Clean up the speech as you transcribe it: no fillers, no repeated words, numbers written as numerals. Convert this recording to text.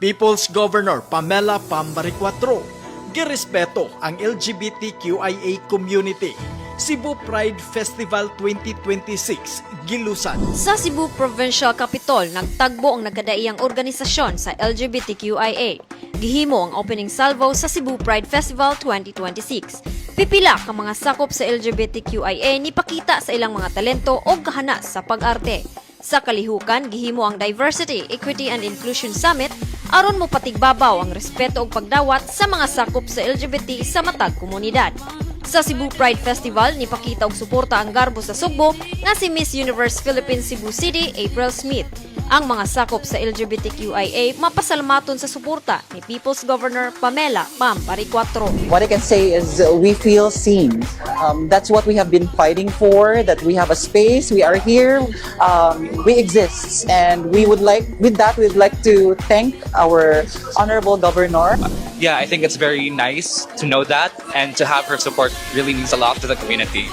People's Governor Pamela Baricuatro, girespeto ang LGBTQIA community. Cebu Pride Festival 2026, gilusan. Sa Cebu Provincial Capitol, nagtagbo ang nagkadaiyang organisasyon sa LGBTQIA. Gihimo ang opening salvo sa Cebu Pride Festival 2026. Pipila ka mga sakop sa LGBTQIA ni pakita sa ilang mga talento o kahana sa pag-arte. Sa kalihukan, gihimo ang Diversity, Equity and Inclusion Summit aron mo patigbabaw ang respeto ug pagdawat sa mga sakop sa LGBT sa matag komunidad. Sa Cebu Pride Festival, nipakita og suporta ang garbo sa Sugbo nga si Miss Universe Philippines Cebu City, April Smith. Ang mga sakop sa LGBTQIA mapasalamaton sa suporta ni People's Governor Pamela Baricuatro. What I can say is we feel seen. That's what we have been fighting for, that we have a space, we are here, we exist. And we'd like to thank our Honorable Governor. Yeah, I think it's very nice to know that, and to have her support really means a lot to the community.